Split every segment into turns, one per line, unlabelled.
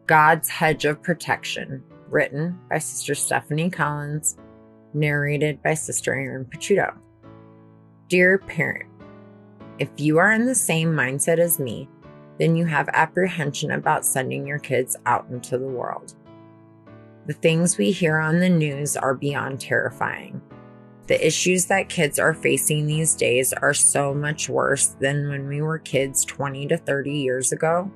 God's Hedge of Protection, written by Sister Stephanie Collins, narrated by Sister Erin Pachuto. Dear parent, if you are in the same mindset as me, then you have apprehension about sending your kids out into the world. The things we hear on the news are beyond terrifying. The issues that kids are facing these days are so much worse than when we were kids 20 to 30 years ago,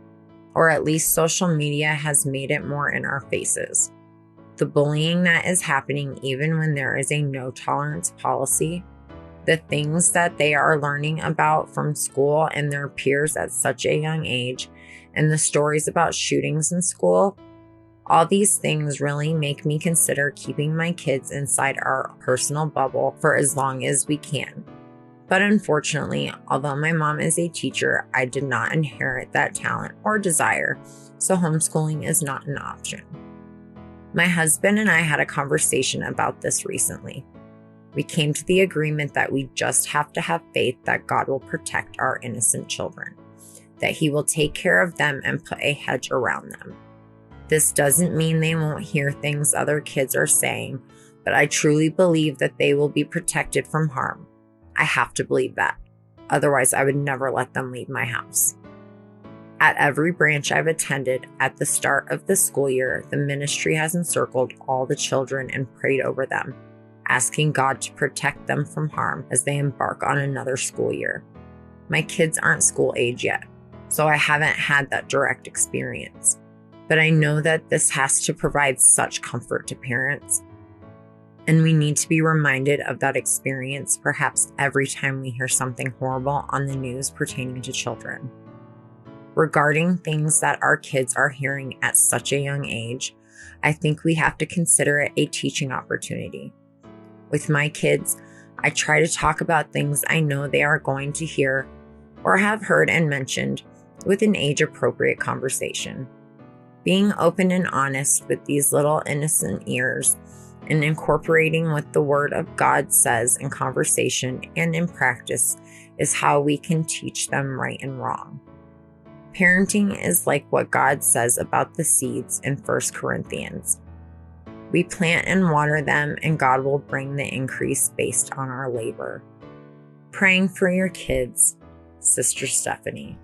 or at least social media has made it more in our faces. The bullying that is happening even when there is a no tolerance policy, the things that they are learning about from school and their peers at such a young age, and the stories about shootings in school, all these things really make me consider keeping my kids inside our personal bubble for as long as we can. But unfortunately, although my mom is a teacher, I did not inherit that talent or desire, so homeschooling is not an option. My husband and I had a conversation about this recently. We came to the agreement that we just have to have faith that God will protect our innocent children, that He will take care of them and put a hedge around them. This doesn't mean they won't hear things other kids are saying, but I truly believe that they will be protected from harm. I have to believe that. Otherwise, I would never let them leave my house. At every branch I've attended at the start of the school year, the ministry has encircled all the children and prayed over them, asking God to protect them from harm as they embark on another school year. My kids aren't school age yet, so I haven't had that direct experience. But I know that this has to provide such comfort to parents, and we need to be reminded of that experience perhaps every time we hear something horrible on the news pertaining to children. Regarding things that our kids are hearing at such a young age, I think we have to consider it a teaching opportunity. With my kids, I try to talk about things I know they are going to hear or have heard and mentioned with an age-appropriate conversation. Being open and honest with these little innocent ears and incorporating what the Word of God says in conversation and in practice is how we can teach them right and wrong. Parenting is like what God says about the seeds in 1 Corinthians. We plant and water them, and God will bring the increase based on our labor. Praying for your kids, Sister Stephanie.